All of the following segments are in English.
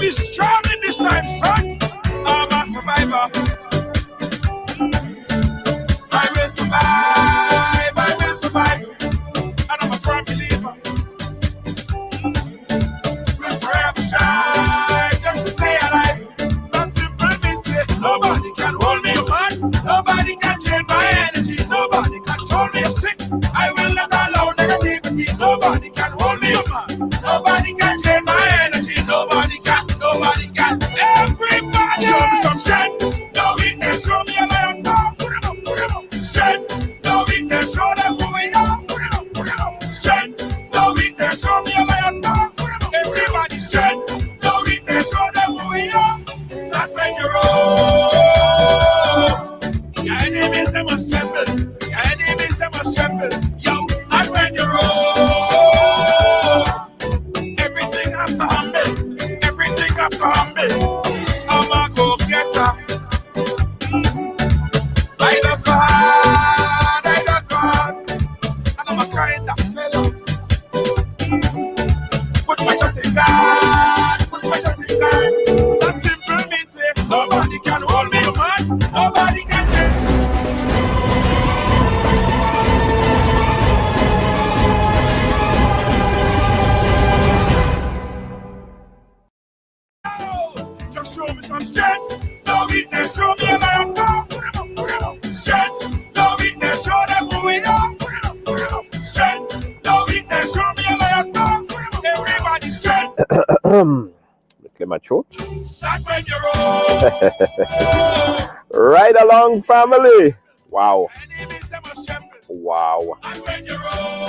be strong in this time, son. I'm a survivor. I will survive. I will survive. And I'm a firm believer. We'll forever strive just to stay alive. That simple means it. Nobody can hold me apart. Nobody can drain my energy. Nobody can hold me sick. I will not allow negativity. Nobody can hold me apart. Nobody can drain my energy. Nobody can. Nobody can. Everybody show me some strength. No weakness. Show me a lion. Strength. No weakness. Show them who we are. Strength. No weakness. Show me a lion. Everybody strength. No weakness. Show them who we are. Not when you're old. Your enemies, they must tremble. Your enemies, they must tremble. Yo, not when you're old. Everything has to humble. Everything has to humble. I'm a go-getter. I just go hard. I just go hard. And I'm a kind of fellow. Put my trust in God. Put my trust in God. That simple means say nobody can hold me, man. Nobody can take. Just show me some strength. No weakness, show me a lion. Strength, no weakness, show them who we are. Strength, no weakness, show me a lion. Everybody strength. Clear my throat. That's when you're old. Ride along, family. Wow. Enemies, they must tremble. Wow. That's when you're old.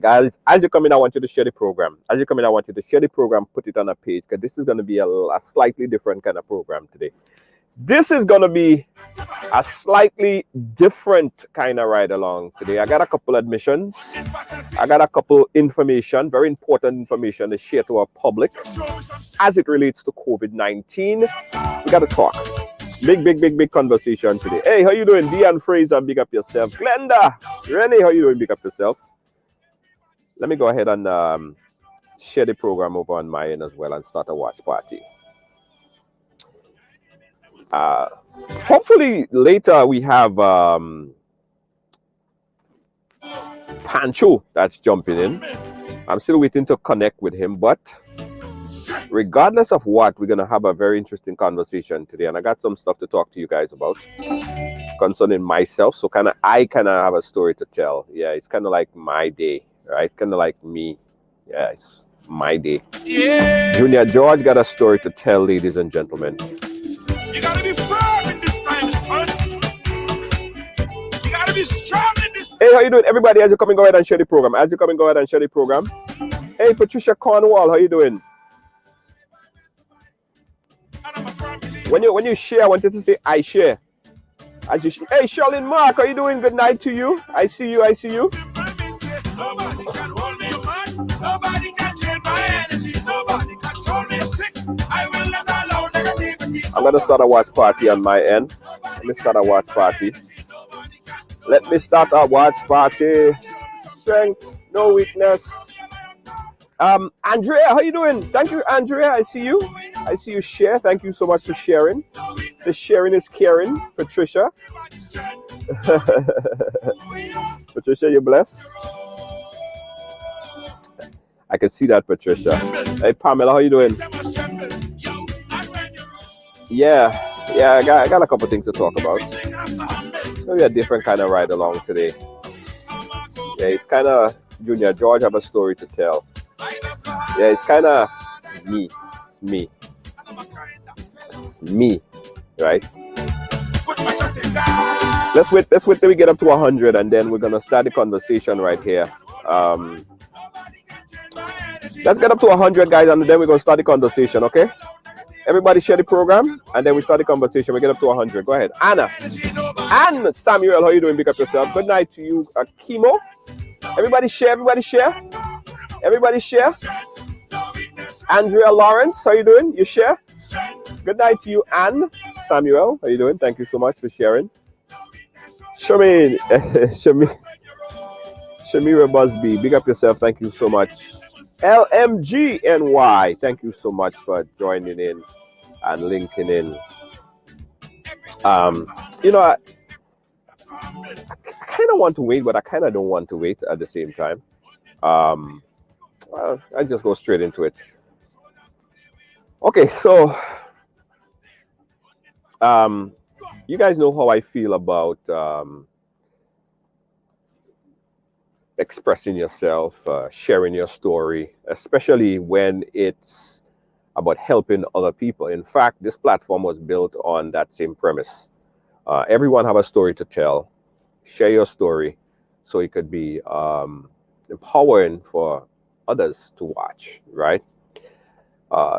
Guys, as you come in, I want you to share the program. As you come in, I want you to share the program, put it on a page, because this is going to be a slightly different kind of program today. This is going to be a slightly different kind of ride along today. I got a couple admissions. I got a couple information, very important information to share to our public as it relates to COVID-19. We got to talk. Big conversation today. Hey, how you doing? Deanne Fraser, big up yourself. Glenda, Rennie, how you doing? Big up yourself. Let me go ahead and share the program over on my end as well and start a watch party. Hopefully later we have Pancho that's jumping in. I'm still waiting to connect with him, but regardless of what, we're going to have a very interesting conversation today. And I got some stuff to talk to you guys about concerning myself. So I have a story to tell. Yeah, it's kind of like my day. Right, kind of like me. Yeah, it's my day. Yeah. Junior George got a story to tell, ladies and gentlemen. You gotta be firm in this time, son. You gotta be strong in this. Hey, how you doing, everybody? As you come and go ahead and share the program. As you come and go ahead and share the program. Hey, Patricia Cornwall, how you doing? When you share, I want you to say I share. As you hey, Charlene Mark, how you doing? Good night to you. I see you. Nobody can hold me, man. Nobody can change my energy. Nobody can hold me sick. I will not allow negativity. I'm gonna start a watch party on my end. Let me start a watch party. Strength, no weakness. Andrea, how you doing? Thank you, Andrea. I see you share. Thank you so much for sharing. The sharing is caring. Patricia. Patricia, you blessed. I can see that, Patricia. Hey, Pamela, how you doing? Yeah, I got a couple things to talk about. It's gonna be a different kind of ride along today. Yeah, it's kind of Junior George have a story to tell. Yeah, it's kind of me. It's me, right? Let's wait till we get up to 100, and then we're gonna start the conversation right here. Let's get up to 100, guys, and then we're gonna start the conversation. Okay? Everybody share the program, and then we start the conversation. We get up to 100. Go ahead, Anna and Samuel. How you doing? Pick up yourself. Good night to you, Chemo. Everybody share. Andrea Lawrence, how you doing? You share. Good night to you, Anne Samuel. How you doing? Thank you so much for sharing. Shamira Busby, big up yourself. Thank you so much. LMGNY. Thank you so much for joining in and linking in. Um, you know, I kind of want to wait, but I kind of don't want to wait at the same time. Um, well, I just go straight into it. Okay, so um, you guys know how I feel about expressing yourself, sharing your story, especially when it's about helping other people. In fact, this platform was built on that same premise. Everyone have a story to tell. Share your story so it could be empowering for others to watch, right?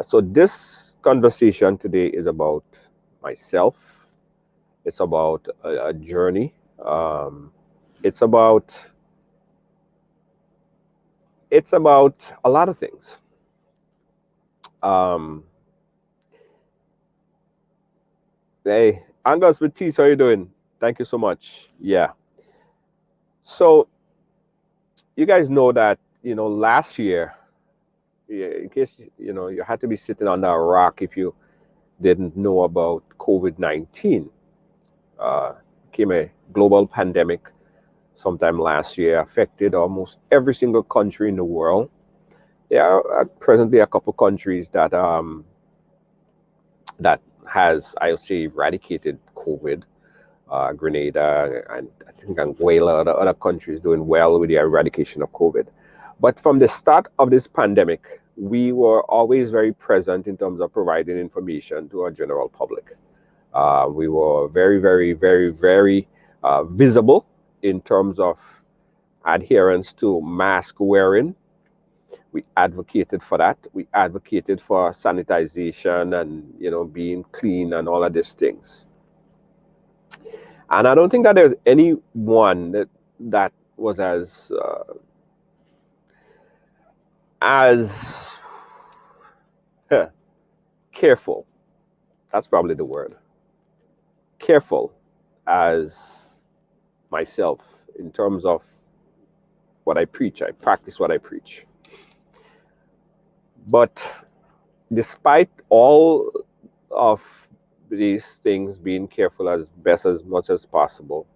So this conversation today is about myself. It's about a journey. Um, it's about it's about a lot of things. Um, hey, Angus with Tees, how you doing? Thank you so much. Yeah. So you guys know that last year, yeah, in case you had to be sitting under a rock if you didn't know about COVID-19. Uh, Came a global pandemic sometime last year, affected almost every single country in the world. There are presently a couple countries that has, I would say, eradicated COVID. Grenada and I think Anguilla, other countries doing well with the eradication of COVID. But from the start of this pandemic, we were always very present in terms of providing information to our general public. We were very, very, very, very visible in terms of adherence to mask wearing. We advocated for that. We advocated for sanitization and being clean and all of these things. And I don't think that there's anyone that was as careful. That's probably the word. Careful as myself in terms of what I preach. I practice what I preach. But despite all of these things, being careful as best as much as possible,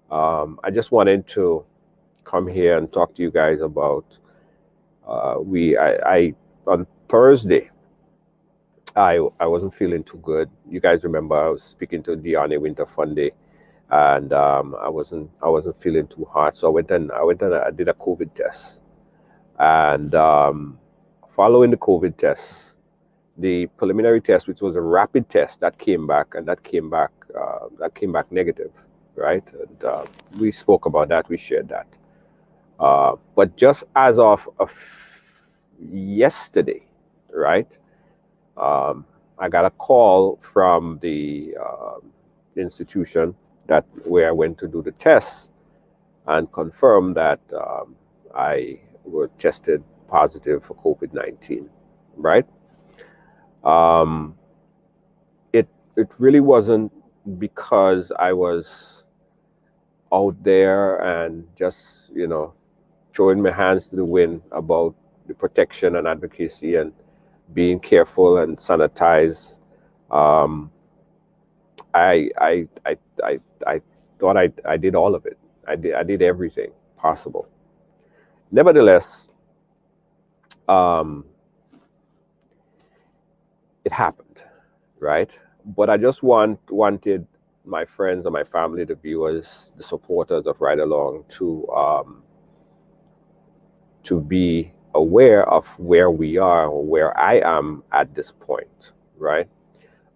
I just wanted to come here and talk to you guys about I on Thursday I wasn't feeling too good. You guys remember I was speaking to Deanne Winter Funday, and I wasn't feeling too hot, so I went and I did a COVID test, and following the COVID test, the preliminary test, which was a rapid test, that came back negative, right? And we spoke about that, we shared that. But just as of yesterday, right? I got a call from the institution where I went to do the test and confirmed that I was tested positive for COVID-19, right? Um, it really wasn't because I was out there and just throwing my hands to the wind about the protection and advocacy and being careful and sanitize. Um, I thought I did all of it. I did everything possible. Nevertheless, um, it happened, right? But I just wanted my friends and my family, the viewers, the supporters of Ridealong to be aware of where we are or where I am at this point, right?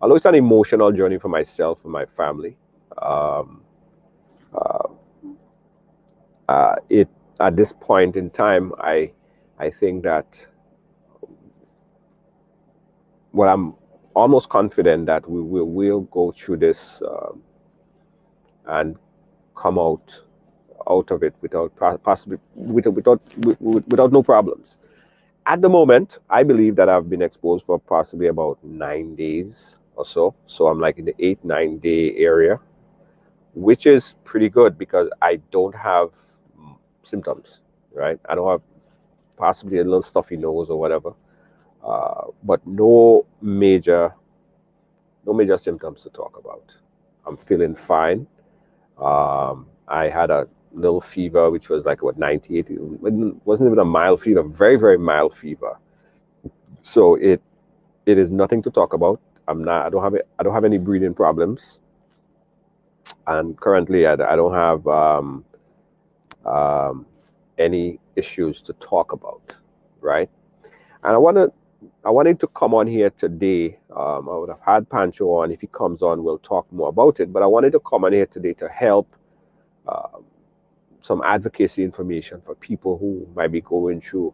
Although it's an emotional journey for myself and my family, um, uh, it at this point in time, I think that, well, I'm almost confident that we'll go through this and come out of it without possibly without no problems. At the moment, I believe that I've been exposed for possibly about 9 days or so. So I'm like in the 8-9 day area, which is pretty good because I don't have symptoms, right? I don't have possibly a little stuffy nose or whatever, but no major symptoms to talk about. I'm feeling fine. I had a little fever, which was like what 98. It wasn't even a mild fever, very very mild fever. So it is nothing to talk about. I don't have any breathing problems, and currently I don't have um, any issues to talk about, right? And I wanted to come on here today. I would have had Pancho on. If he comes on, we'll talk more about it. But I wanted to come on here today to help um, some advocacy information for people who might be going through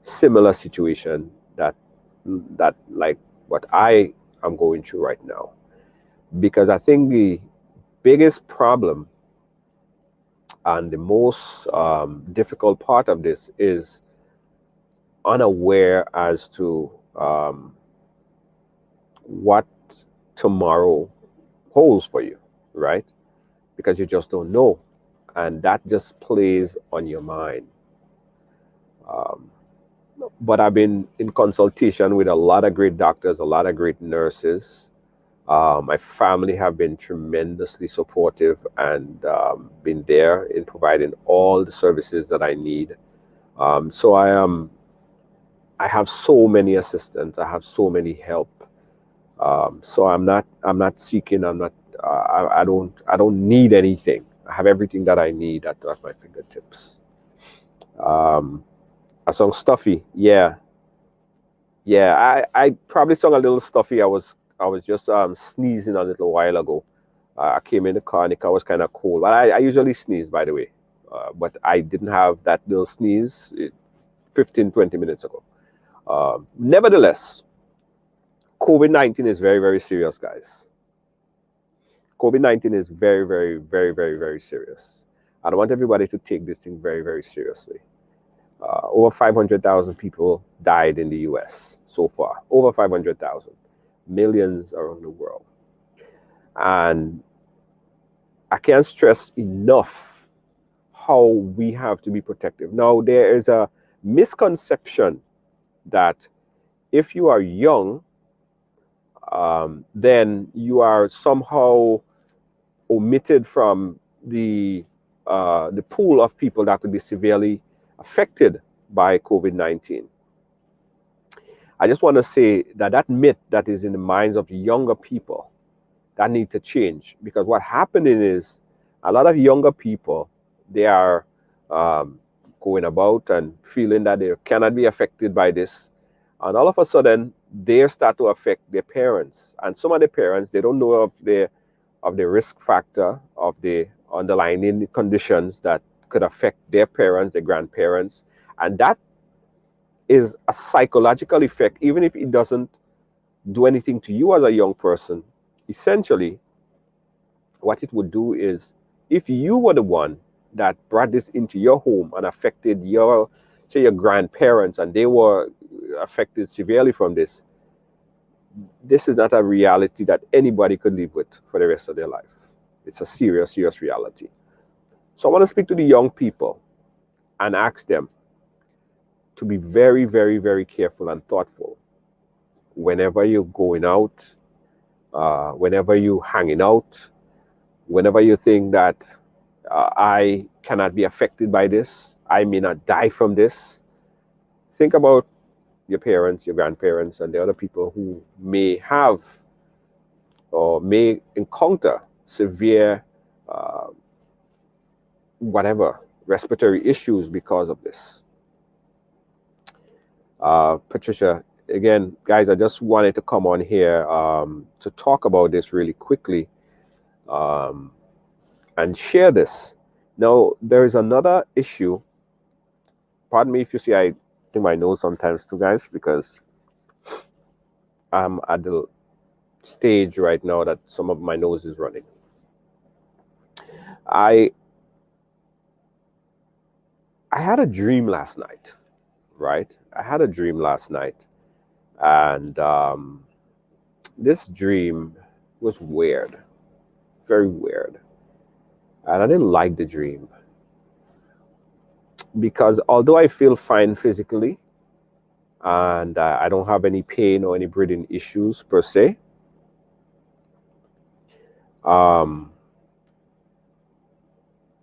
similar situation that like what I am going through right now. Because I think the biggest problem and the most difficult part of this is unaware as to what tomorrow holds for you, right? Because you just don't know. And that just plays on your mind. Um, but I've been in consultation with a lot of great doctors, a lot of great nurses. My family have been tremendously supportive and been there in providing all the services that I need. So I have so many assistants. I have so many help. So I'm not seeking. I don't need anything. I have everything that I need at my fingertips. Um, I sung stuffy. Yeah, yeah. I probably sung a little stuffy. I was just sneezing a little while ago. I came in the car and the car was kind of cold. But I usually sneeze, by the way. But I didn't have that little sneeze 15, 20 minutes ago. Nevertheless, COVID-19 is very, very serious, guys. COVID-19 is very, very, very, very, very serious. And I want everybody to take this thing very, very seriously. Over 500,000 people died in the US so far. Over 500,000. Millions around the world. And I can't stress enough how we have to be protective. Now, there is a misconception that if you are young, then you are somehow omitted from the pool of people that could be severely affected by COVID-19. I just want to say that that myth that is in the minds of younger people that need to change, because what happening is a lot of younger people, they are um, going about and feeling that they cannot be affected by this, and all of a sudden they start to affect their parents, and some of the parents, they don't know of the risk factor of the underlying conditions that could affect their parents, their grandparents, and that is a psychological effect. Even if it doesn't do anything to you as a young person, essentially what it would do is, if you were the one that brought this into your home and affected your, say, your grandparents, and they were affected severely from this is not a reality that anybody could live with for the rest of their life. It's a serious, serious reality. So I want to speak to the young people and ask them to be very, very, very careful and thoughtful whenever you're going out, whenever you're hanging out, whenever you think that I cannot be affected by this, I may not die from this. Think about your parents, your grandparents, and the other people who may have or may encounter severe, uh, whatever, respiratory issues because of this. Patricia, again, guys, I just wanted to come on here to talk about this really quickly um, and share this. Now, there is another issue. Pardon me if you see I think my nose sometimes too, guys, because I'm at the stage right now that some of my nose is running. I had a dream last night, right? I had a dream last night, and this dream was weird, very weird, and I didn't like the dream. because although I feel fine physically and I don't have any pain or any breathing issues per se, um,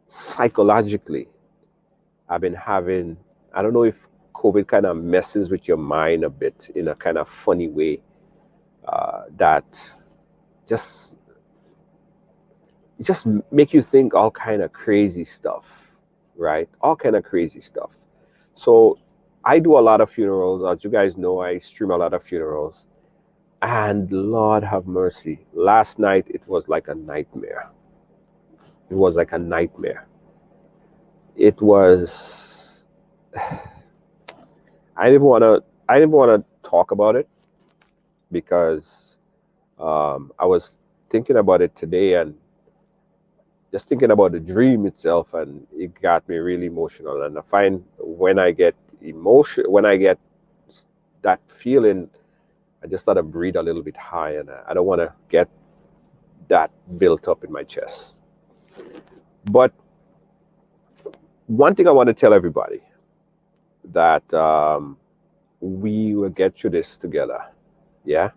psychologically, I've been having, I don't know if COVID kind of messes with your mind a bit in a kind of funny way, that just just make you think all kind of crazy stuff, right? All kind of crazy stuff. So I do a lot of funerals. As you guys know, I stream a lot of funerals. And Lord have mercy, last night it was like a nightmare. It was like a nightmare. It was. I didn't want to. I didn't want to talk about it because I was thinking about it today and just thinking about the dream itself, and it got me really emotional. And I find when I get when I get that feeling, I just thought to breathe a little bit high, and I don't want to get that built up in my chest. But one thing I want to tell everybody that we will get through this together. Yeah,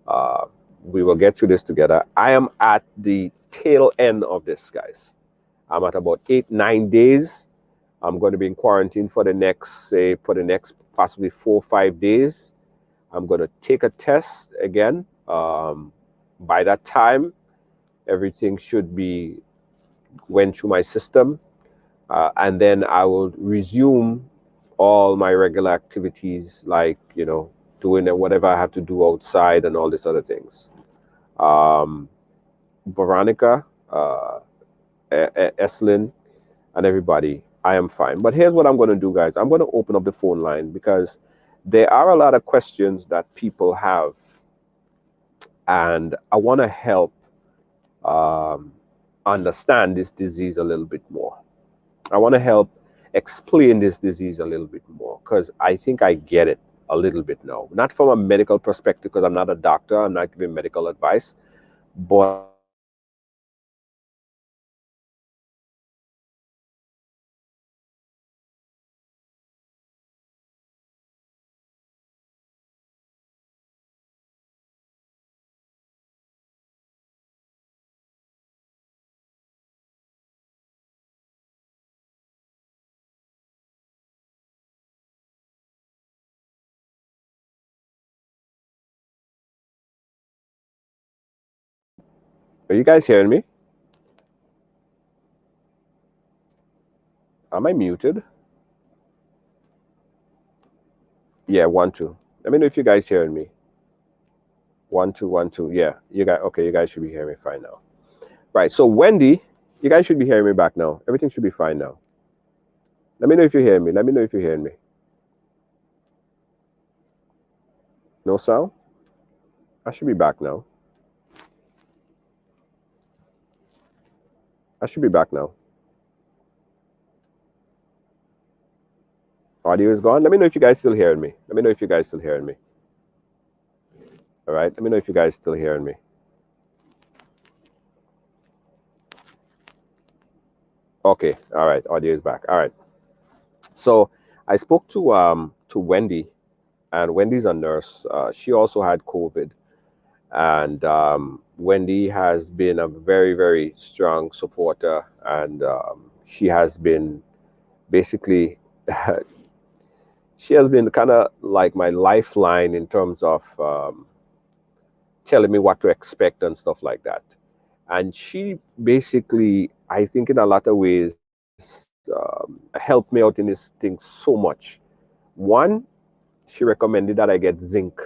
uh, we will get through this together. I am at the tail end of this, guys. I'm at about 8, 9 days. I'm going to be in quarantine for the next, say, for the next possibly 4 or 5 days. I'm going to take a test again. By that time, everything should be went through my system, and then I will resume all my regular activities, like doing whatever I have to do outside and all these other things. Um, Veronica, Eslin, and everybody, I am fine. But here's what I'm going to do, guys. I'm going to open up the phone line because there are a lot of questions that people have, and I want to help um, understand this disease a little bit more. I want to help explain this disease a little bit more because I think I get it a little bit now. Not from a medical perspective, because I'm not a doctor, I'm not giving medical advice, but are you guys hearing me? Am I muted? Yeah, 1 2. Let me know if you guys hearing me. 1 2 1 2. Yeah, you guys. Okay, you guys should be hearing me fine now. Right. So Wendy, you guys should be hearing me back now. Everything should be fine now. Let me know if you hear me. Let me know if you're hearing me. No sound? I should be back now. I should be back now. Audio is gone. Let me know if you guys still hearing me. Let me know if you guys still hearing me. All right. Let me know if you guys still hearing me. Okay. All right. Audio is back. All right. So I spoke to Wendy, and Wendy's a nurse. She also had COVID, and Wendy has been a very, very strong supporter, and she has been basically she has been kind of like my lifeline in terms of telling me what to expect and stuff like that. And she basically, I think, in a lot of ways, helped me out in this thing so much. One, she recommended that I get zinc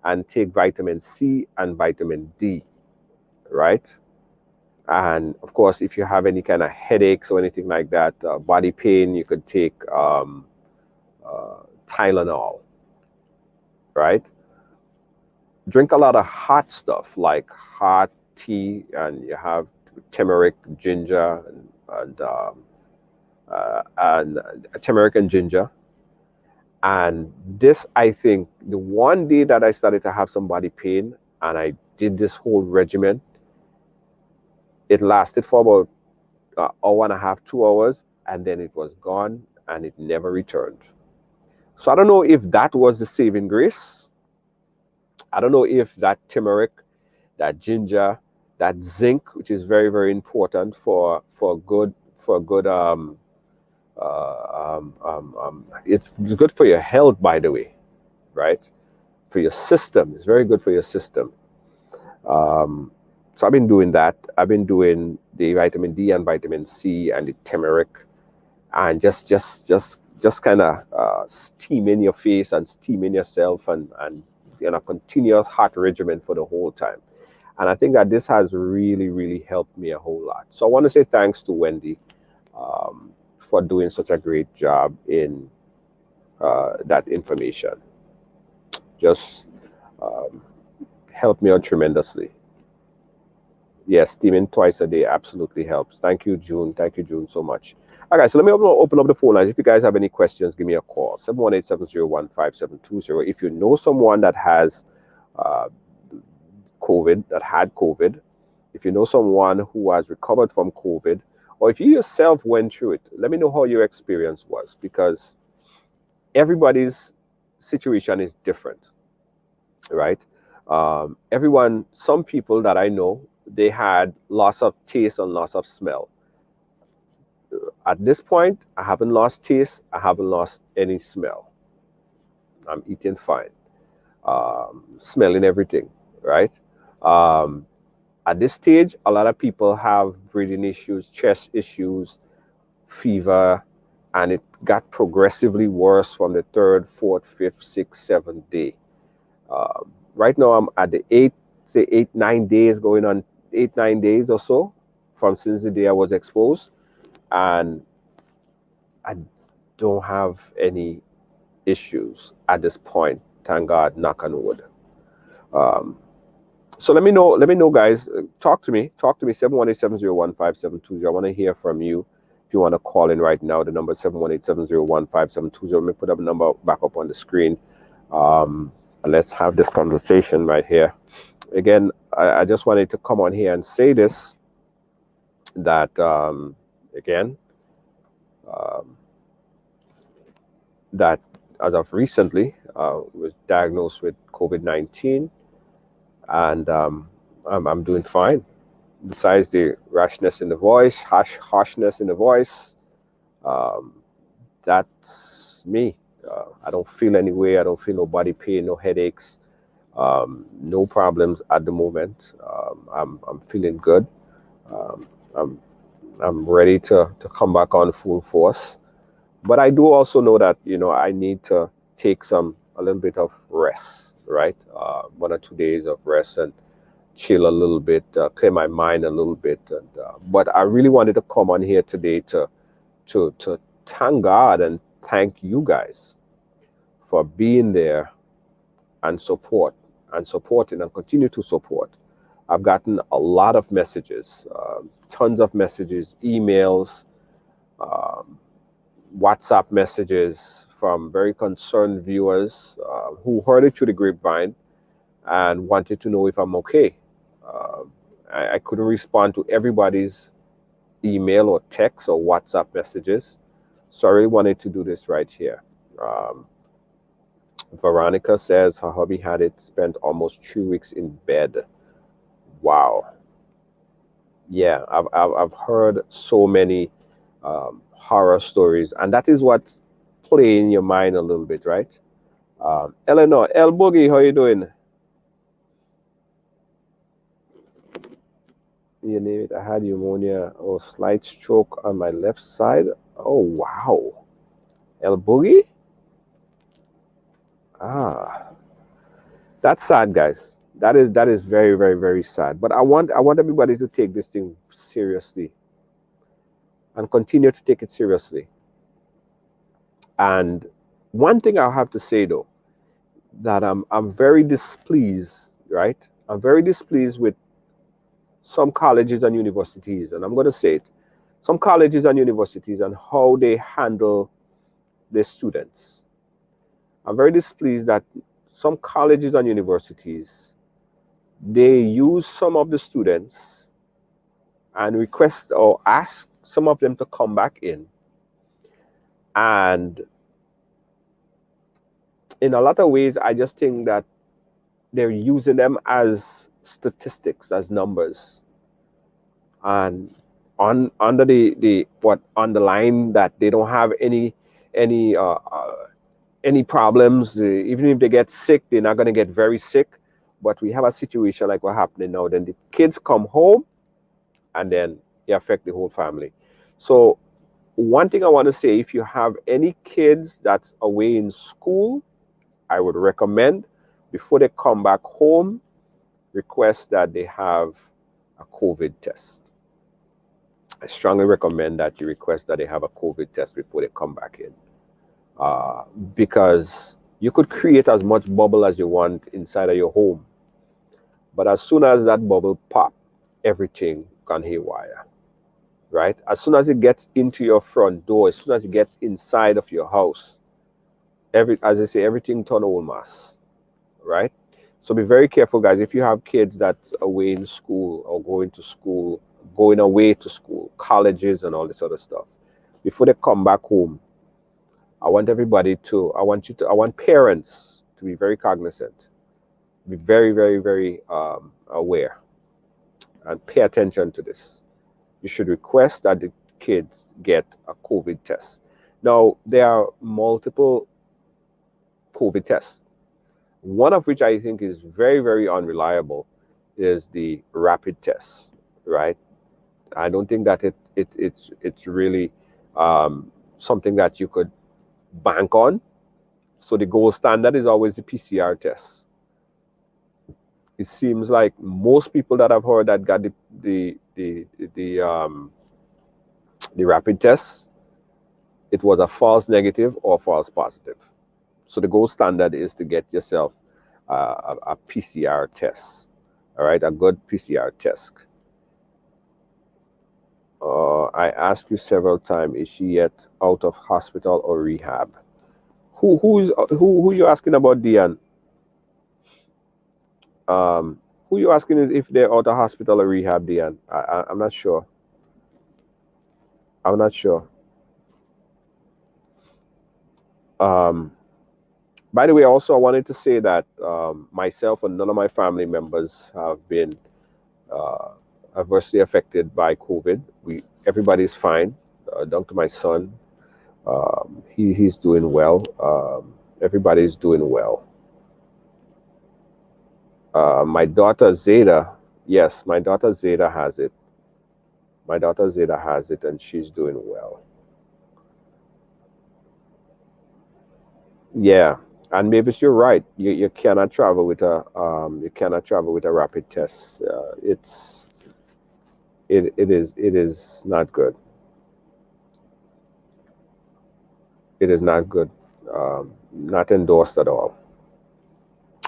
and take vitamin C and vitamin D, right? And of course, if you have any kind of headaches or anything like that, body pain, you could take Tylenol, right? Drink a lot of hot stuff like hot tea, and you have turmeric, ginger, and turmeric and ginger. And this, I think, the one day that I started to have some body pain and I did this whole regimen, it lasted for about an hour and a half, 2 hours. and then it was gone and it never returned. So I don't know if that was the saving grace. I don't know if that turmeric, that ginger, that zinc, which is very, very important it's good for your health, by the way, right? For your system, it's very good for your system. Um, so I've been doing that. I've been doing the vitamin D and vitamin C and the turmeric, and just kind of steaming your face and steaming yourself, and continuous hot regimen for the whole time. And I think that this has really, really helped me a whole lot. So I want to say thanks to Wendy for doing such a great job in that information. Just um, helped me out tremendously. Yes, steaming twice a day absolutely helps. Thank you, June. Thank you, June, so much. All right, so let me open up the phone lines. If you guys have any questions, give me a call. 718-701-5720. If you know someone that has uh, COVID, that had COVID, if you know someone who has recovered from COVID, or if you yourself went through it, let me know how your experience was, because everybody's situation is different, right? Some people that I know, they had loss of taste and loss of smell. At this point, I haven't lost taste, I haven't lost any smell. I'm eating fine, smelling everything, right? Um, at this stage, a lot of people have breathing issues, chest issues, fever, and it got progressively worse from the third, fourth, fifth, sixth, seventh day. Right now, I'm at the say 8, 9 days, going on 8, 9 days or so from since the day I was exposed, and I don't have any issues at this point. Thank God, knock on wood. Um, so let me know, guys. Talk to me. 718-701-5720. I want to hear from you. If you want to call in right now, the number is 718-701-5720. Let me put up a number back up on the screen. And let's have this conversation right here. Again, I just wanted to come on here and say this, that again, um, that as of recently was diagnosed with COVID-19, and I'm doing fine. Besides the rashness in the voice, harshness in the voice, um, that's me. I don't feel any way. I don't feel no body pain, no headaches, no problems at the moment. I'm feeling good. Um, I'm I'm ready to come back on full force. But I do also know that I need to take a little bit of rest, right? 1 or 2 days of rest and chill a little bit, clear my mind a little bit. But I really wanted to come on here today to thank God and thank you guys for being there and supporting and continue to support. I've gotten a lot of messages, tons of messages, emails, um, WhatsApp messages from very concerned viewers who heard it through the grapevine and wanted to know if I'm okay. Um, I couldn't respond to everybody's email or text or WhatsApp messages, so I really wanted to do this right here. Um, Veronica says her hubby had it spent almost 3 weeks in bed. Wow. Yeah, I've heard so many horror stories, and that is what's playing in your mind a little bit, right? Eleanor, El Boogie, how you doing? You name it. I had pneumonia or slight stroke on my left side. Oh wow, El Boogie. Ah, that's sad, guys. That is very, very, very sad. But I want everybody to take this thing seriously and continue to take it seriously. And one thing I have to say though, that I'm very displeased, right? I'm very displeased with some colleges and universities, and I'm going to say it, some colleges and universities and how they handle their students. I'm very displeased that some colleges and universities, they use some of the students and request or ask some of them to come back in And in a lot of ways, I just think that they're using them as statistics, as numbers, and under the what underline that they don't have any any problems. Even if they get sick, they're not going to get very sick. But we have a situation like what's happening now. Then the kids come home, and then it affect the whole family. So one thing I want to say, if you have any kids that's away in school, I would recommend before they come back home, request that they have a COVID test. I strongly recommend that you request that they have a COVID test before they come back in. Because you could create as much bubble as you want inside of your home. But as soon as that bubble pop, everything gone haywire, right? As soon as it gets into your front door, as soon as it gets inside of your house, as I say, everything turn old mass, right? So be very careful, guys. If you have kids that's away in school or going to school, going away to school, colleges and all this other stuff, before they come back home, I want I want parents to be very cognizant, be very, very, very aware, and pay attention to this. You should request that the kids get a COVID test. Now, there are multiple COVID tests. One of which I think is very, very unreliable is the rapid test, right? I don't think that it's really something that you could bank on. So the gold standard is always the PCR test. It seems like most people that I've heard that got the rapid test, it was a false negative or false positive. So the gold standard is to get yourself a PCR test. All right, a good PCR test. I asked you several times, is she yet out of hospital or rehab? Who you asking about, Diane? Um, who you asking is if they're out of hospital or rehab, Diane? I'm not sure. I'm not sure. Um, by the way, also I wanted to say that myself and none of my family members have been uh, adversely affected by COVID. Everybody's fine. Down to my son, he's doing well. Everybody's doing well. My daughter Zeta, yes, my daughter Zeta has it. My daughter Zeta has it, and she's doing well. Yeah, and maybe you're right. You cannot travel with a rapid test. It is not good. It is not good. Not endorsed at all.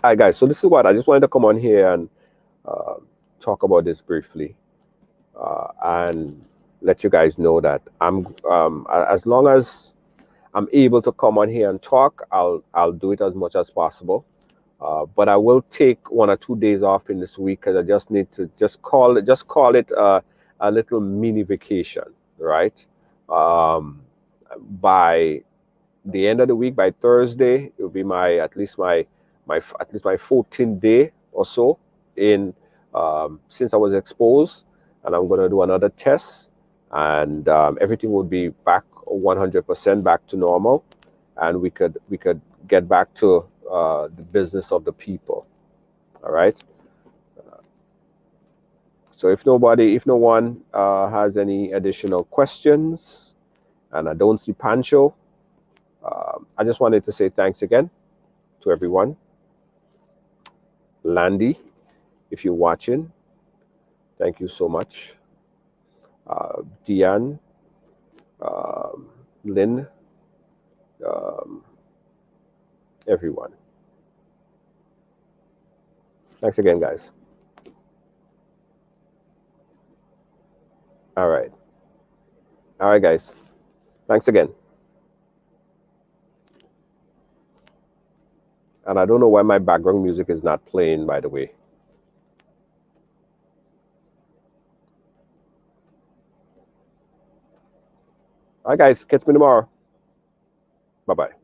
All right, guys. So this is what I just wanted to come on here and uh, talk about this briefly, and let you guys know that as long as I'm able to come on here and talk, I'll do it as much as possible. But I will take 1 or 2 days off in this week because I just need to just call it a little mini vacation, right? Um, by the end of the week, by Thursday, it will be my at least my 14th day or so in since I was exposed, and I'm going to do another test, and everything will be back 100% back to normal, and we could get back to the business of the people. All right. So if no one has any additional questions, and I don't see Pancho, I just wanted to say thanks again to everyone. Landy, if you're watching, thank you so much. Diane, um, Lynn, um, everyone. Thanks again, guys. All right. All right, guys. Thanks again. And I don't know why my background music is not playing, by the way. All right, guys. Catch me tomorrow. Bye-bye.